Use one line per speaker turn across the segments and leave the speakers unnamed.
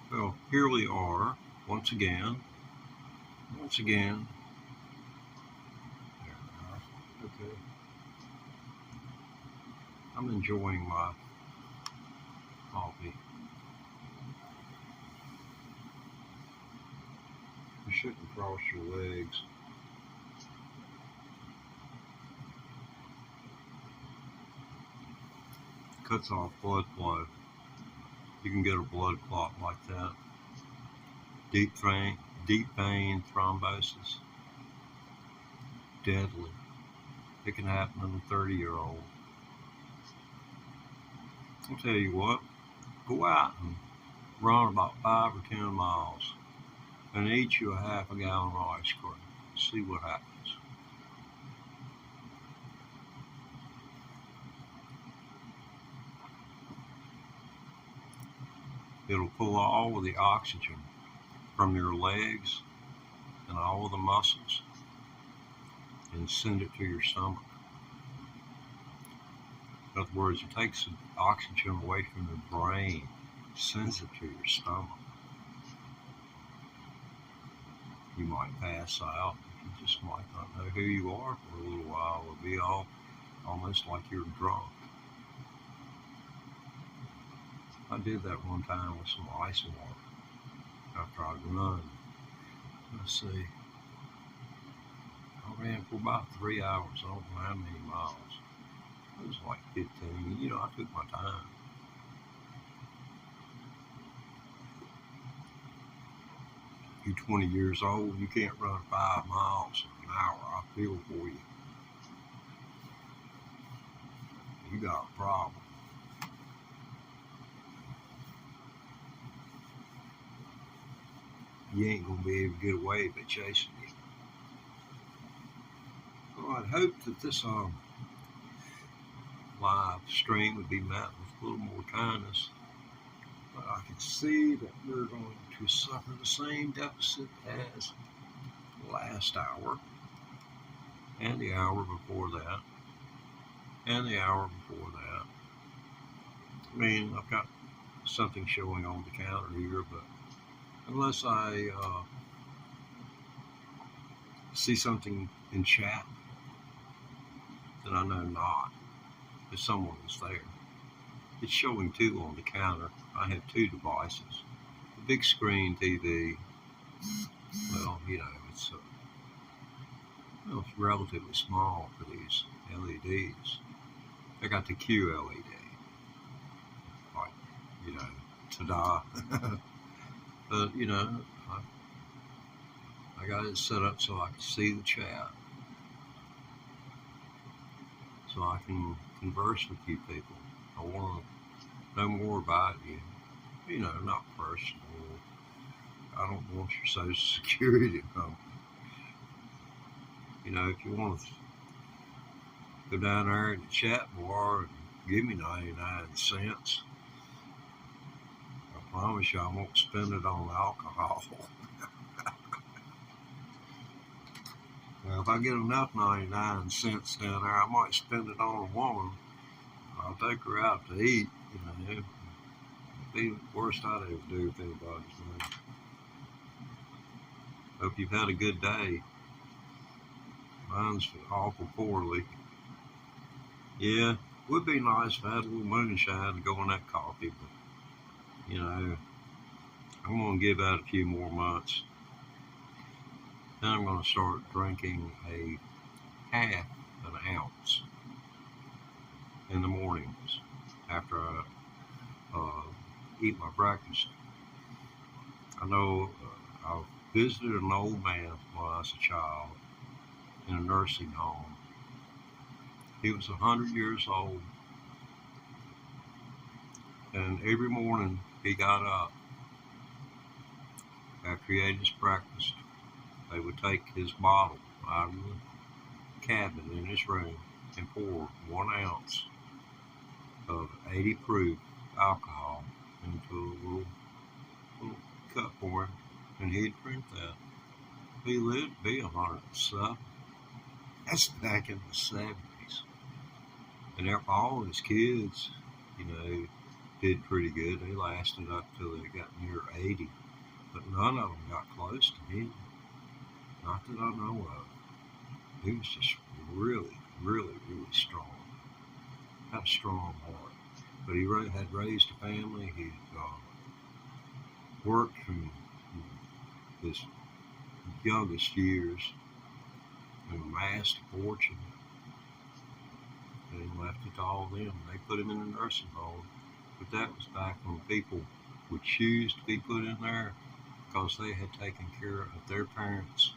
Well, here we are once again. There we are. Okay. I'm enjoying my coffee. You shouldn't cross your legs. Cuts off blood flow. You can get a blood clot like that. Deep vein thrombosis. Deadly. It can happen in a 30-year-old. I'll tell you what, go out and run about 5 or 10 miles and eat you a half a gallon of ice cream. See what happens. It'll pull all of the oxygen from your legs and all of the muscles and send it to your stomach. In other words, it takes the oxygen away from your brain, sends it to your stomach. You might pass out. You just might not know who you are for a little while. It'll be almost like you're drunk. I did that one time with some ice water after I'd run. Let's see. I ran for about 3 hours. I don't know how many miles. It was like 15. I took my time. You're 20 years old, you can't run 5 miles in an hour. I feel for you. You got a problem. You ain't going to be able to get away by chasing you. Well, I'd hope that this live stream would be met with a little more kindness. But I can see that we're going to suffer the same deficit as last hour, and the hour before that, and the hour before that. I mean, I've got something showing on the counter here, but unless I see something in chat that I know not, if someone is there. It's showing 2 on the counter. I have 2 devices. The big screen TV, well, it's relatively small for these LEDs. I got the QLED, like, ta-da. But, I got it set up so I can see the chat, so I can converse with you people. I want to know more about you. Not personal. I don't want your social security number. If you want to go down there in the chat bar and give me 99 cents, I promise you I won't spend it on alcohol. Well, if I get enough 99 cents down there, I might spend it on a woman. I'll take her out to eat. It'd be the worst I'd ever do with anybody's money. Hope you've had a good day. Mine's awful poorly. Yeah, it would be nice if I had a little moonshine to go in that coffee, but, I'm going to give that a few more months. Then I'm going to start drinking a half an ounce in the mornings after I eat my breakfast. I know I visited an old man when I was a child in a nursing home. He was 100 years old, and every morning he got up after he ate his breakfast. They would take his bottle out of the cabinet in his room and pour 1 ounce of 80 proof alcohol into a little cup for him, and he'd drink that. He lived to be 107. That's back in the 70s. And all his kids, did pretty good. They lasted up till they got near 80, but none of them got close to him. Not that I know of. He was just really, really, really strong. Had a strong heart. But he had raised a family. He worked from his youngest years and amassed a fortune. And he left it to all them. They put him in a nursing home. But that was back when people would choose to be put in there because they had taken care of their parents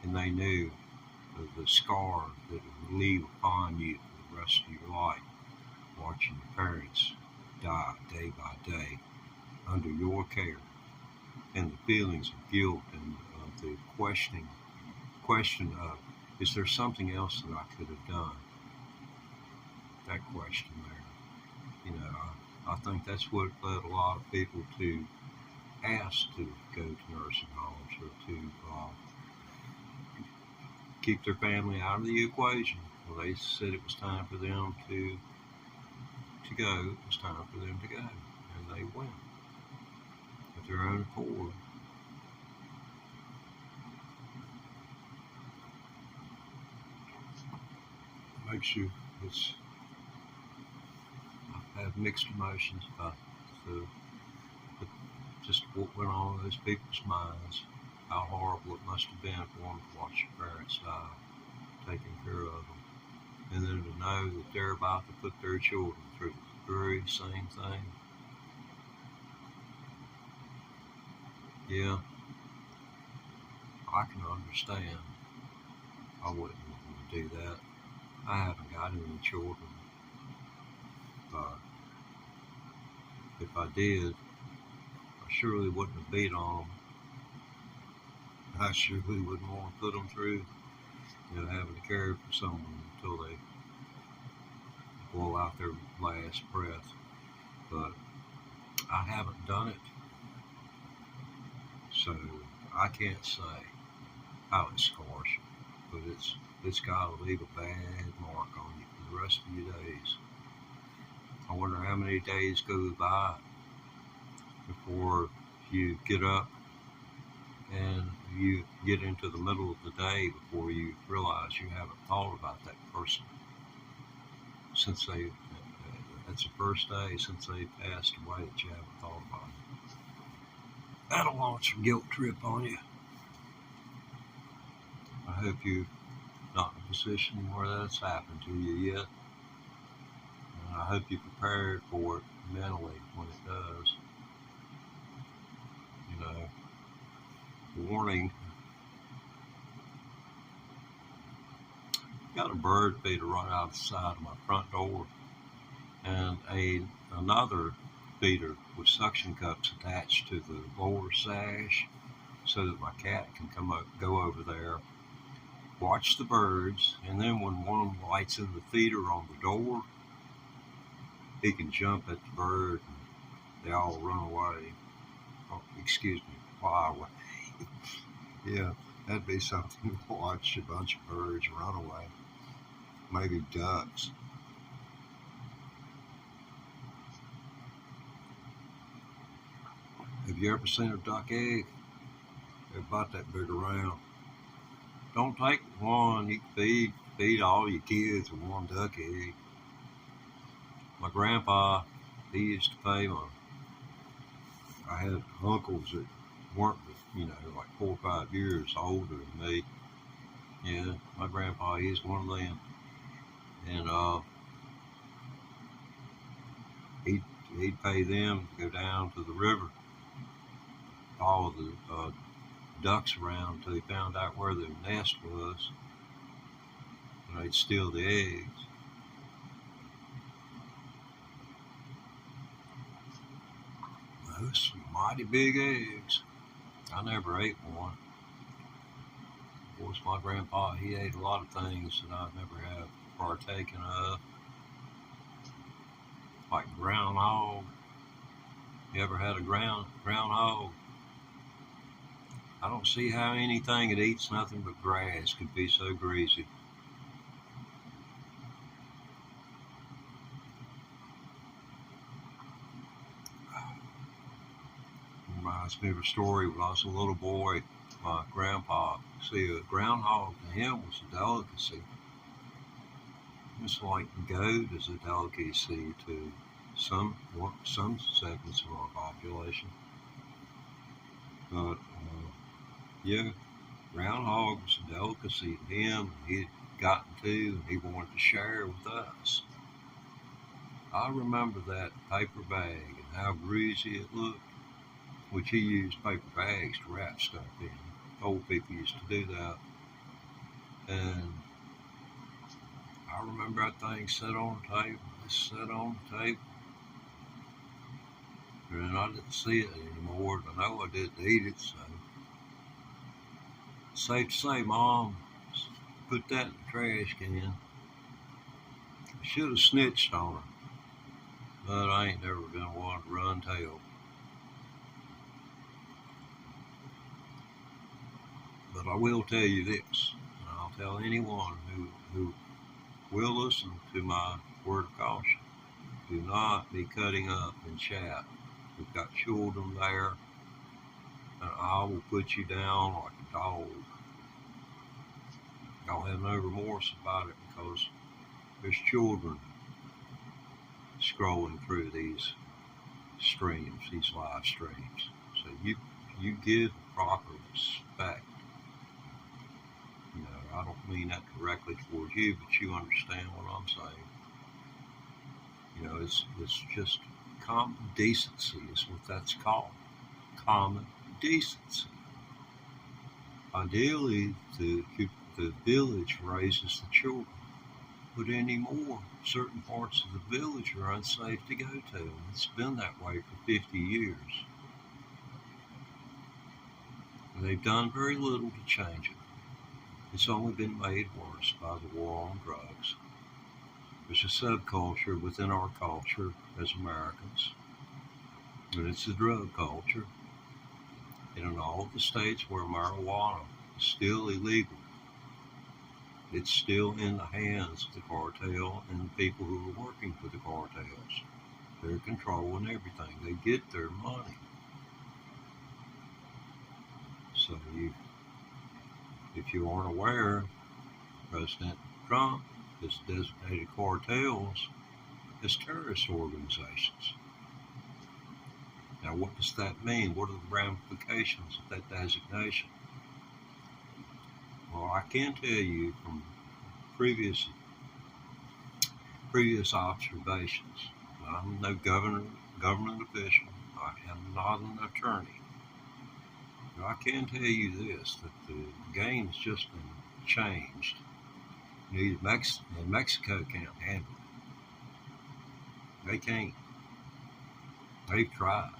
and they knew the scar that it would leave upon you for the rest of your life, watching your parents die day by day under your care, and the feelings of guilt and the question of, is there something else that I could have done? That question there, I think that's what led a lot of people to ask to go to nursing homes or to keep their family out of the equation. Well, they said it was time for them to go. It was time for them to go, and they went of their own accord. Makes you, I have mixed emotions about just what went on in those people's minds, how horrible it must have been for them to watch their parents die, taking care of them, and then to know that they're about to put their children through the very same thing. Yeah, I can understand. I wouldn't want to do that. I haven't got any children, but if I did, I surely wouldn't have beat on them. I surely wouldn't want to put them through, having to care for someone until they blow out their last breath. But I haven't done it, so I can't say how it scars you, but it's got to leave a bad mark on you for the rest of your days. I wonder how many days go by before you get up and you get into the middle of the day before you realize you haven't thought about that person since that's the first day since they passed away that you haven't thought about it. That'll launch a guilt trip on you. I hope you're not in a position where that's happened to you yet. And I hope you're prepared for it mentally when it does. Warning. Got a bird feeder right out the side of my front door, and another feeder with suction cups attached to the lower sash, so that my cat can go over there, watch the birds, and then when one of them lights in the feeder on the door, he can jump at the bird, and they all run away. Oh, excuse me, fly away. Yeah, that'd be something to watch, a bunch of birds run away. Maybe ducks. Have you ever seen a duck egg? They're about that big around. Don't take one. You can feed all your kids with one duck egg. My grandpa, he used to pay I had uncles that weren't, like 4 or 5 years older than me. Yeah, my grandpa, he's one of them. And he'd pay them to go down to the river, follow the ducks around until he found out where their nest was. And they'd steal the eggs. Those mighty big eggs. I never ate one. Of course, my grandpa, he ate a lot of things that I never have partaken of. Like groundhog. You ever had a groundhog? I don't see how anything that eats nothing but grass could be so greasy. Reminds me of a story when I was a little boy. My grandpa, see, a groundhog to him was a delicacy. Just like goat is a delicacy to some segments of our population. But yeah, groundhog was a delicacy to him. He'd gotten to, and he wanted to share with us. I remember that paper bag and how greasy it looked, which he used paper bags to wrap stuff in. Old people used to do that. And I remember that thing sat on the table. It sat on the table. And I didn't see it anymore. I know I didn't eat it, so. Safe to say, Mom, put that in the trash can. I should have snitched on her. But I ain't never been one to run tell. But I will tell you this, and I'll tell anyone who will listen to my word of caution. Do not be cutting up in chat. We've got children there, and I will put you down like a dog. Y'all have no remorse about it because there's children scrolling through these streams, these live streams. So you give proper respect. You know, I don't mean that directly towards you, but you understand what I'm saying. You know, it's just common decency is what that's called. Common decency. Ideally, the village raises the children, but anymore, certain parts of the village are unsafe to go to, and it's been that way for 50 years. And they've done very little to change it. It's only been made worse by the war on drugs. There's a subculture within our culture as Americans, and it's the drug culture. And in all the states where marijuana is still illegal, it's still in the hands of the cartel and the people who are working for the cartels. They're controlling everything. They get their money. So if you aren't aware, President Trump has designated cartels as terrorist organizations. Now, what does that mean? What are the ramifications of that designation? Well, I can tell you from previous observations. I'm no government official. I am not an attorney. But I can tell you this, that the game's just been changed. Mexico can't handle it. They can't. They've tried.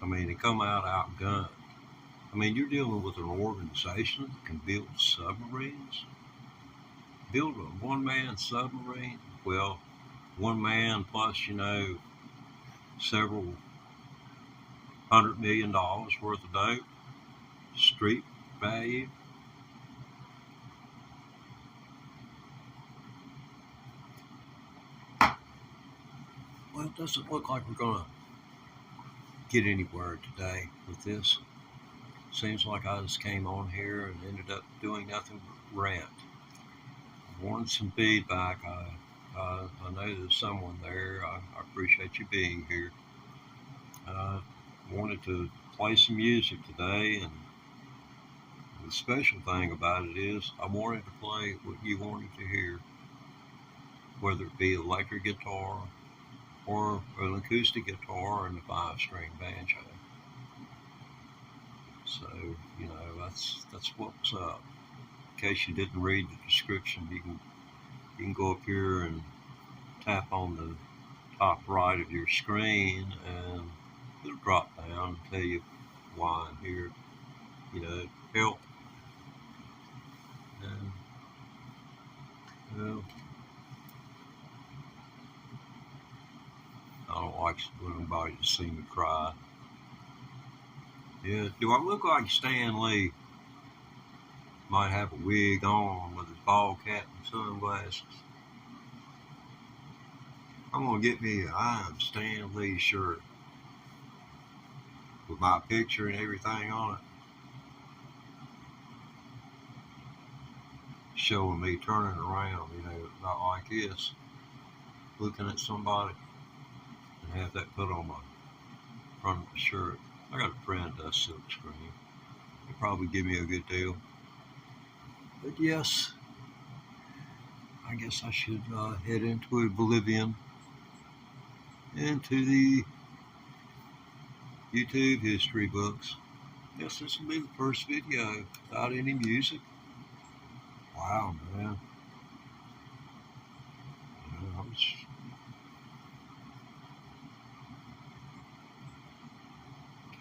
I mean, they come out outgunned. I mean, you're dealing with an organization that can build submarines. Build a one-man submarine? Well, one man plus, several $100 million worth of dope, street value. Well, it doesn't look like we're going to get anywhere today with this. Seems like I just came on here and ended up doing nothing but rant. I wanted some feedback. I know there's someone there. I appreciate you being here. I wanted to play some music today, and the special thing about it is I wanted to play what you wanted to hear, whether it be electric guitar or an acoustic guitar and a 5-string banjo. So, that's what's up. In case you didn't read the description, you can go up here and tap on the top right of your screen, and it'll drop down and tell you why I'm here. Help. And, I don't like anybody to see me cry. Yeah, do I look like Stan Lee? Might have a wig on with his bald cap and sunglasses. I'm going to get me an I Am Stan Lee shirt. with my picture and everything on it, showing me turning around, you know, not like this, looking at somebody, and have that put on my front of my shirt. I got a friend that does silk screen. He'll probably give me a good deal. But yes, I guess I should head into Oblivion, into the YouTube history books. Yes, this will be the first video without any music. Wow, man. You know,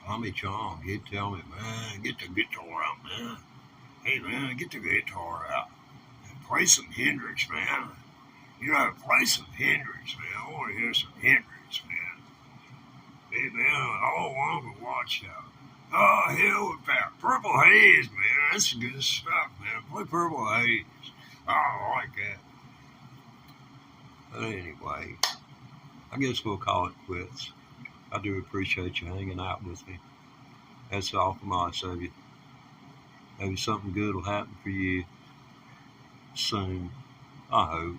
Tommy Chong, he'd tell me, man, get the guitar out, man. Hey, man, get the guitar out. Play some Hendrix, man. You know, play some Hendrix, man. I want to hear some Hendrix, man. Hey, man, all I want to watch out. Oh, hell with that. Purple Haze, man. That's good stuff, man. Play Purple Haze. I like that. But anyway, I guess we'll call it quits. I do appreciate you hanging out with me. That's all from us of you. Maybe something good will happen for you soon. I hope.